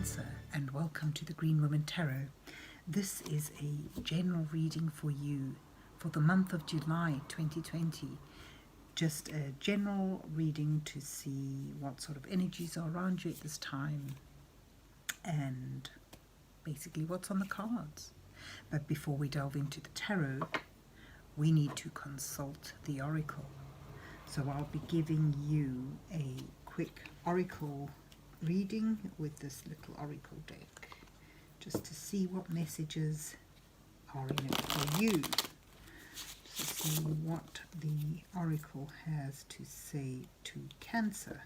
Cancer, and welcome to the Green Woman Tarot. This is a general reading for you for the month of July 2020. Just a general reading to see what sort of energies are around you at this time and basically what's on the cards. But before we delve into the tarot, we need to consult the oracle. So I'll be giving you a quick oracle reading with this little oracle deck, just to see what messages are in it for you, to see what the oracle has to say to Cancer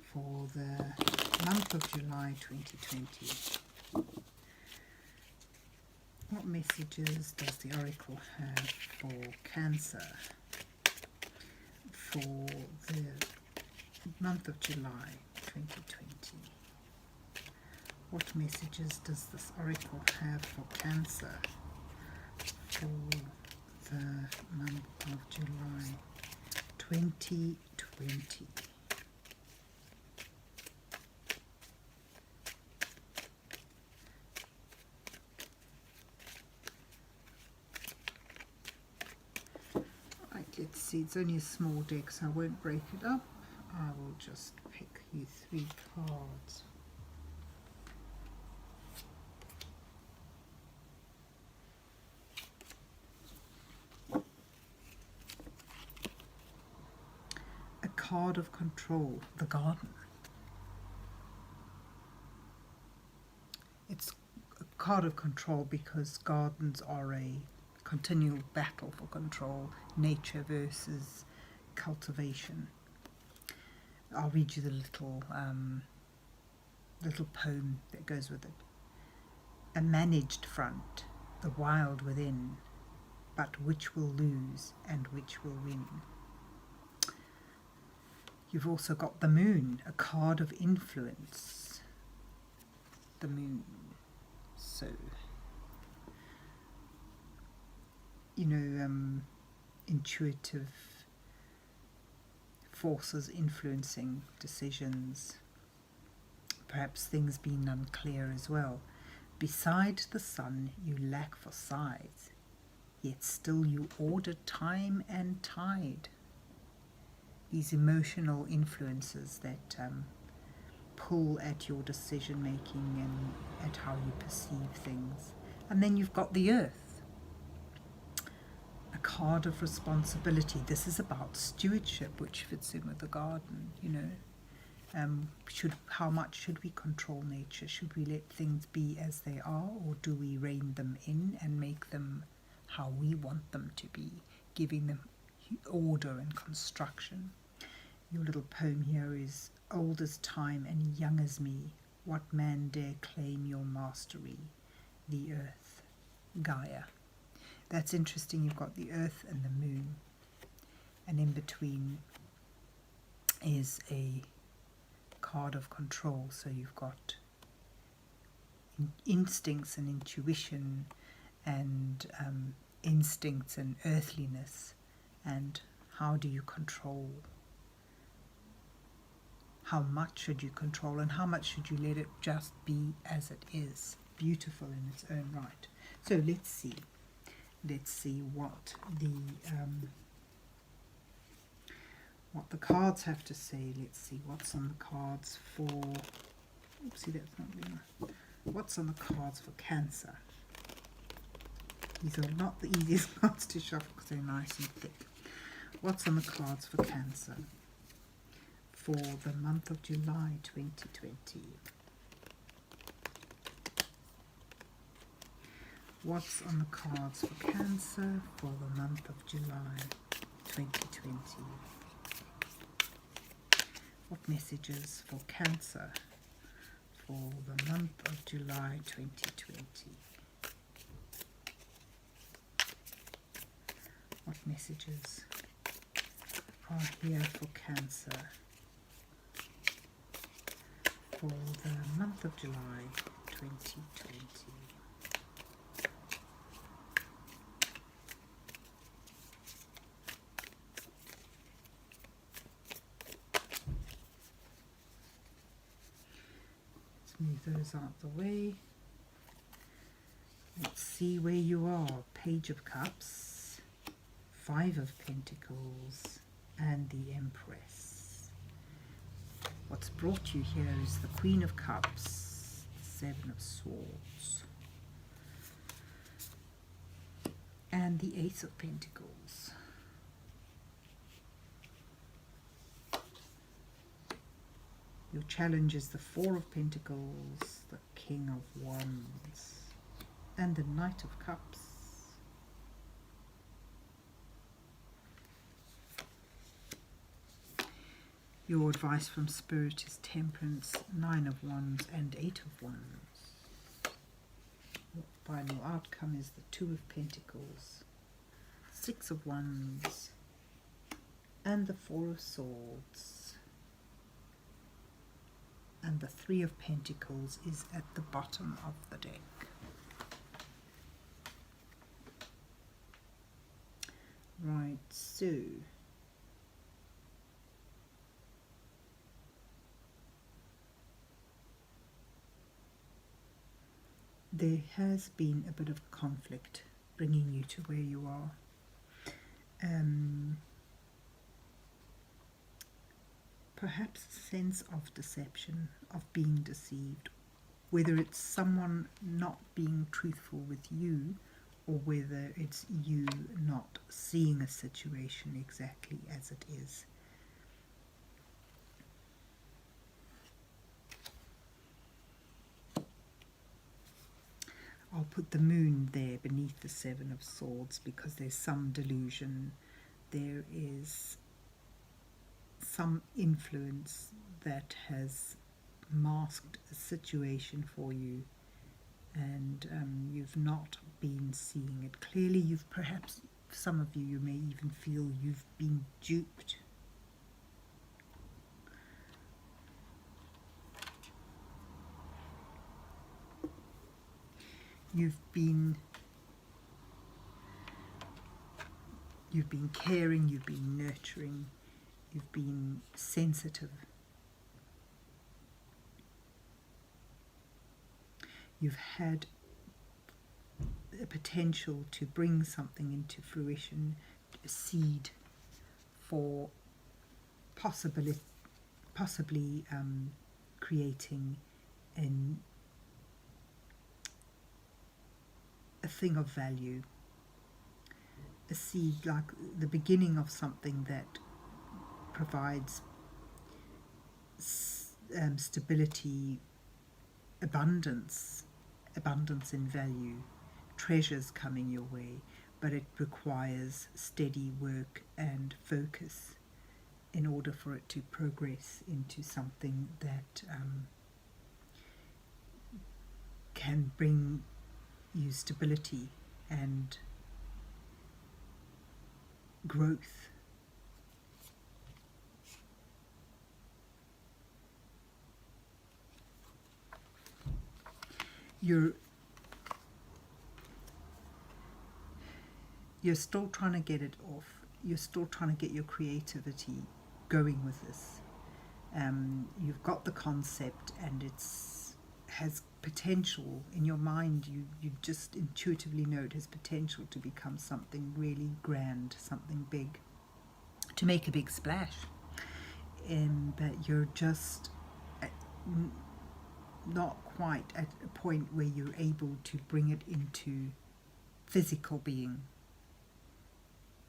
for the month of July 2020. What messages does the oracle have for Cancer for the month of July 2020? What messages does this oracle have for Cancer for the month of July 2020? Right, let's see. It's only a small deck, so I won't break it up. I will just pick you 3 cards. A card of control, the garden. It's a card of control because gardens are a continual battle for control, nature versus cultivation. I'll read you the little poem that goes with it. A managed front, the wild within, but which will lose and which will win. You've also got the moon, a card of influence. The moon. So, intuitive forces influencing decisions, perhaps things being unclear as well. Beside the sun you lack for size, yet still you order time and tide. These emotional influences that pull at your decision making and at how you perceive things. And then you've got the earth, a card of responsibility. This is about stewardship, which fits in with the garden. How much should we control nature? Should we let things be as they are, or do we rein them in and make them how we want them to be, giving them order and construction? Your little poem here is, old as time and young as me, what man dare claim your mastery? The earth, Gaia. That's interesting. You've got the earth and the moon, and in between is a card of control. So you've got instincts and intuition and instincts and earthliness, and how do you control? How much should you control, and how much should you let it just be as it is, beautiful in its own right? So let's see what the cards have to say. Let's see what's on the cards for, oopsie, that's not really nice. What's on the cards for Cancer? These are not the easiest cards to shuffle because they're nice and thick. What's on the cards for Cancer for the month of July 2020? What's on the cards for Cancer for the month of July 2020? What messages for Cancer for the month of July 2020? What messages are here for Cancer for the month of July 2020? Move those out the way. Let's see where you are. Page of Cups, Five of Pentacles, and the Empress. What's brought you here is the Queen of Cups, Seven of Swords, and the Ace of Pentacles. Your challenge is the Four of Pentacles, the King of Wands, and the Knight of Cups. Your advice from Spirit is Temperance, Nine of Wands, and Eight of Wands. Your final outcome is the Two of Pentacles, Six of Wands, and the Four of Swords. And the Three of Pentacles is at the bottom of the deck. Right, so there has been a bit of conflict bringing you to where you are. Perhaps a sense of deception, of being deceived, whether it's someone not being truthful with you or whether it's you not seeing a situation exactly as it is. I'll put the Moon there beneath the Seven of Swords because there's some delusion, there is some influence that has masked a situation for you, and you've not been seeing it clearly. You've perhaps, some of you, you may even feel you've been duped. You've been caring, you've been nurturing, you've been sensitive. You've had a potential to bring something into fruition, a seed for possibly creating a thing of value, a seed, like the beginning of something that provides stability, abundance in value, treasures coming your way, but it requires steady work and focus in order for it to progress into something that can bring you stability and growth. You're still trying to get it off. You're still trying to get your creativity going with this. You've got the concept and has potential in your mind. You just intuitively know it has potential to become something really grand, something big, to make a big splash. But you're just not quite at a point where you're able to bring it into physical being.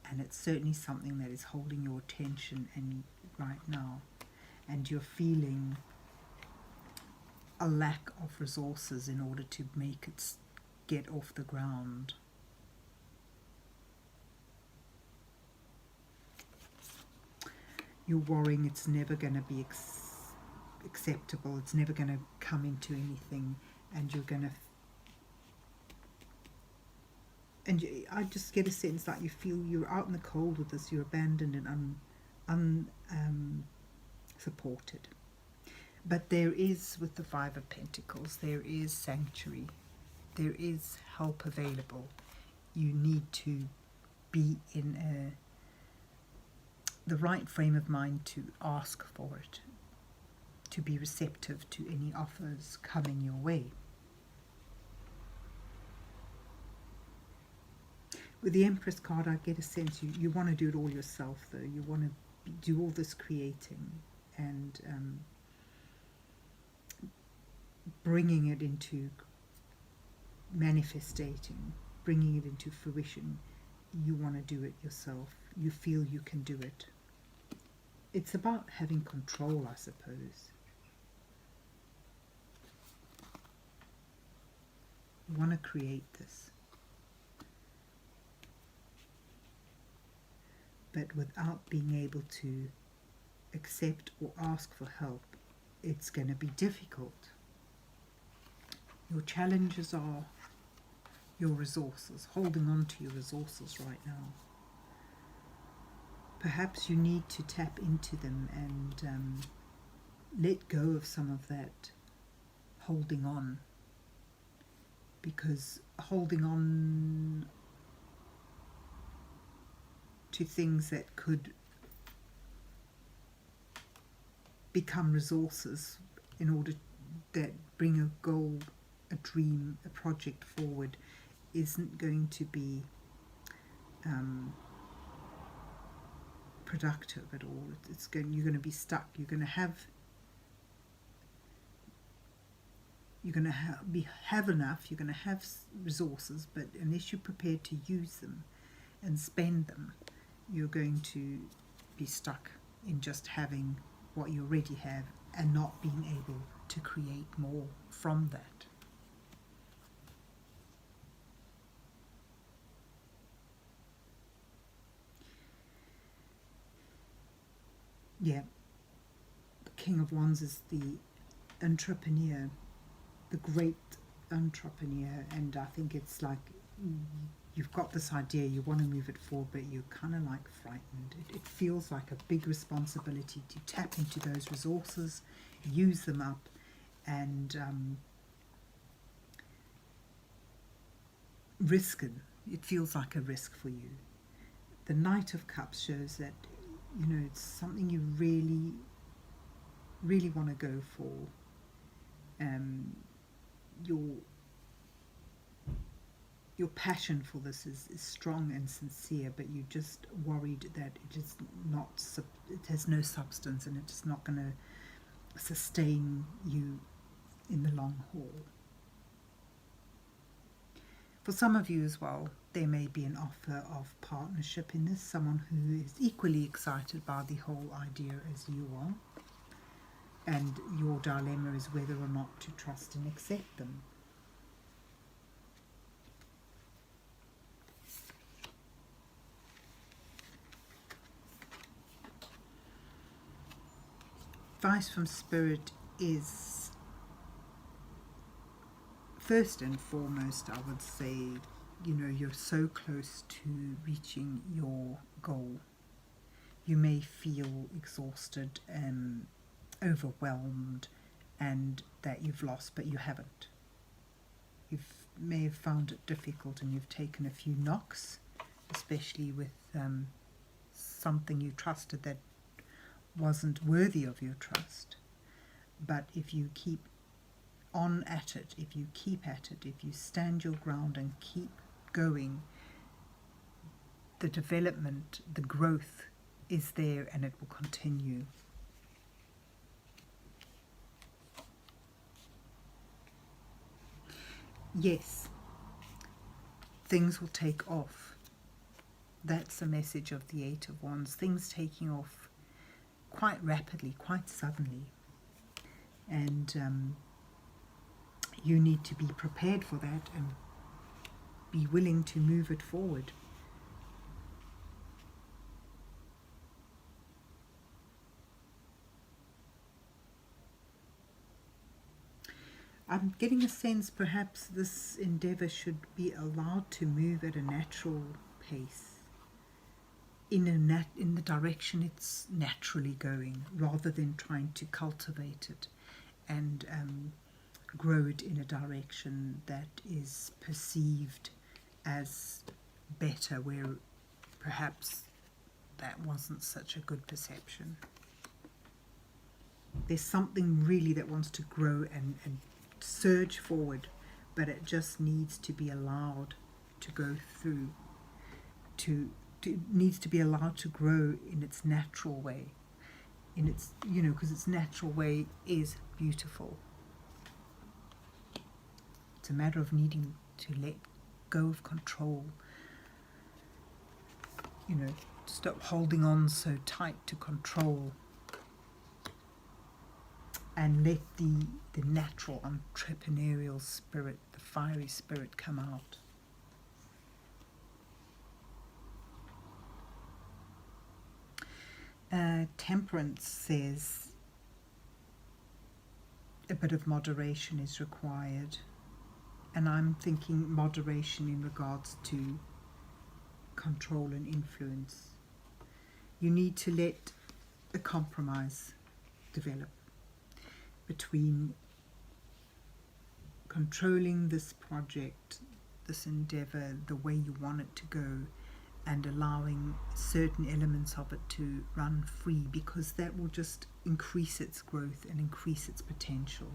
And it's certainly something that is holding your attention right now. And you're feeling a lack of resources in order to make it get off the ground. You're worrying it's never going to be acceptable, it's never going to come into anything, and you're going to... I just get a sense that you feel you're out in the cold with this, you're abandoned and unsupported. But there is, with the Five of Pentacles, there is sanctuary, there is help available. You need to be in the right frame of mind to ask for it, to be receptive to any offers coming your way. With the Empress card, I get a sense you want to do it all yourself, though. You want to do all this creating and bringing it into manifestating, bringing it into fruition. You want to do it yourself. You feel you can do it. It's about having control, I suppose. You want to create this. But without being able to accept or ask for help, it's going to be difficult. Your challenges are your resources, holding on to your resources right now. Perhaps you need to tap into them and let go of some of that holding on, because holding on to things that could become resources in order that bring a goal, a dream, a project forward isn't going to be productive at all. You're going to be stuck. You're going to have enough. You're going to have resources, but unless you're prepared to use them and spend them, you're going to be stuck in just having what you already have and not being able to create more from that. Yeah, the King of Wands is the entrepreneur, the great entrepreneur, and I think it's like you've got this idea, you want to move it forward, but you're kind of like frightened. It feels like a big responsibility to tap into those resources, use them up, and risk it. It feels like a risk for you. The Knight of Cups shows that, you know, it's something you really, really want to go for. Your passion for this is strong and sincere, but you're just worried that it is not, it has no substance and it's not going to sustain you in the long haul. For some of you as well, there may be an offer of partnership in this, someone who is equally excited by the whole idea as you are, and your dilemma is whether or not to trust and accept them. Advice from Spirit is, first and foremost, I would say, you know, you're so close to reaching your goal. You may feel exhausted and overwhelmed and that you've lost, but you haven't. You may have found it difficult and you've taken a few knocks, especially with something you trusted that wasn't worthy of your trust. But if you keep on at it, if you keep at it, if you stand your ground and keep going, the development, the growth is there and it will continue. Yes, things will take off. That's the message of the Eight of Wands. Things taking off quite rapidly, quite suddenly. And you need to be prepared for that and be willing to move it forward. I'm getting a sense perhaps this endeavour should be allowed to move at a natural pace, in the direction it's naturally going, rather than trying to cultivate it and grow it in a direction that is perceived as better, where perhaps that wasn't such a good perception. There's something really that wants to grow and surge forward, but it just needs to be allowed to go through, needs to be allowed to grow in its natural way, in its, because its natural way is beautiful. It's a matter of needing to let go of control, stop holding on so tight to control, and let the natural entrepreneurial spirit, the fiery spirit, come out. Temperance says a bit of moderation is required, and I'm thinking moderation in regards to control and influence. You need to let a compromise develop between controlling this project, this endeavour, the way you want it to go, and allowing certain elements of it to run free, because that will just increase its growth and increase its potential.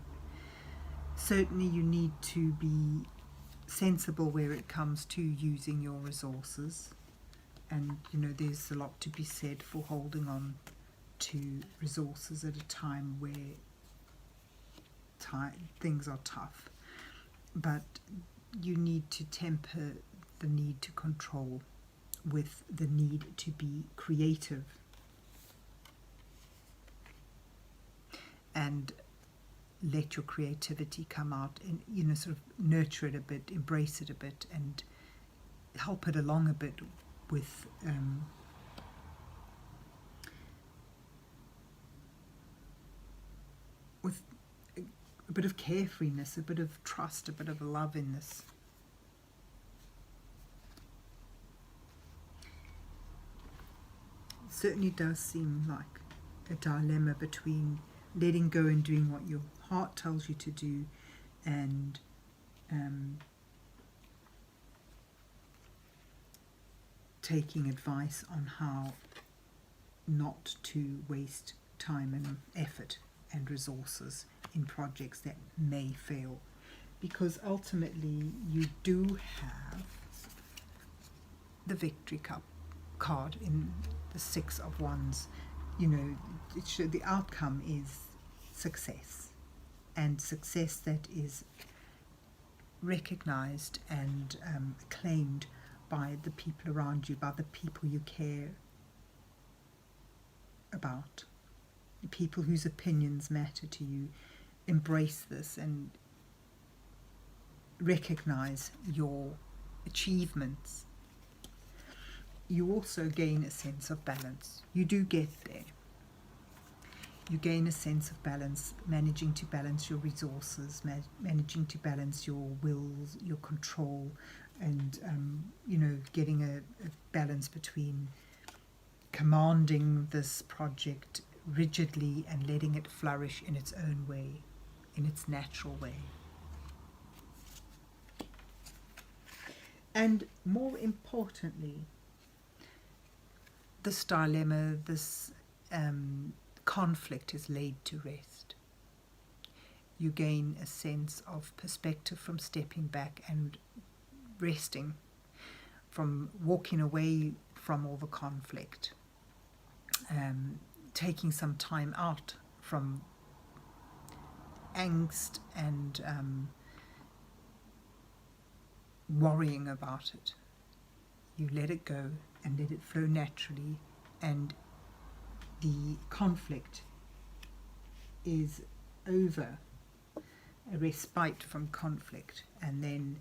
Certainly you need to be sensible where it comes to using your resources, and there's a lot to be said for holding on to resources at a time where things are tough, but you need to temper the need to control with the need to be creative and let your creativity come out and sort of nurture it a bit, embrace it a bit, and help it along a bit with a bit of carefreeness, a bit of trust, a bit of love in this. It certainly does seem like a dilemma between letting go and doing what your heart tells you to do, and taking advice on how not to waste time and effort and resources in projects that may fail, because ultimately you do have the victory cup card in the Six of Wands. The outcome is success, and success that is recognized and acclaimed by the people around you, by the people you care about, the people whose opinions matter to you. Embrace this and recognize your achievements. You also gain a sense of balance. You do get there. You gain a sense of balance, managing to balance your resources, managing to balance your wills, your control, and getting a balance between commanding this project rigidly and letting it flourish in its own way, in its natural way. And more importantly, this dilemma, this conflict is laid to rest. You gain a sense of perspective from stepping back and resting, from walking away from all the conflict, taking some time out from angst and worrying about it. You let it go and let it flow naturally, and the conflict is over, a respite from conflict. And then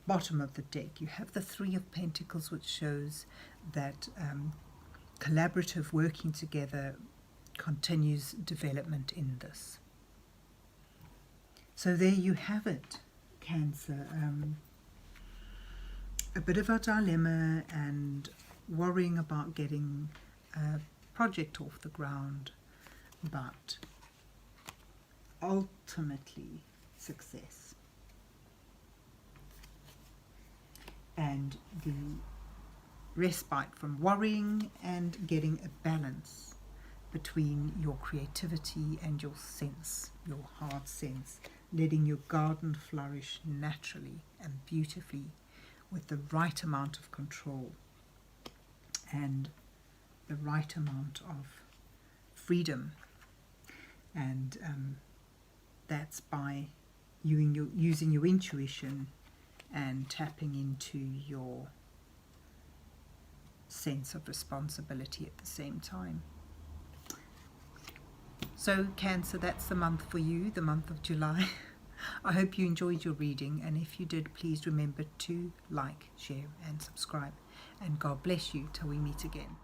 bottom of the deck you have the Three of Pentacles, which shows that collaborative working together continues development in this. So there you have it, Cancer. A bit of a dilemma and worrying about getting a project off the ground, but ultimately success. And the respite from worrying and getting a balance between your creativity and your sense, your heart sense, letting your garden flourish naturally and beautifully with the right amount of control and the right amount of freedom. And that's by using your intuition and tapping into your sense of responsibility at the same time. So Cancer, that's the month for you, the month of July. I hope you enjoyed your reading, and if you did, please remember to like, share and subscribe. And God bless you till we meet again.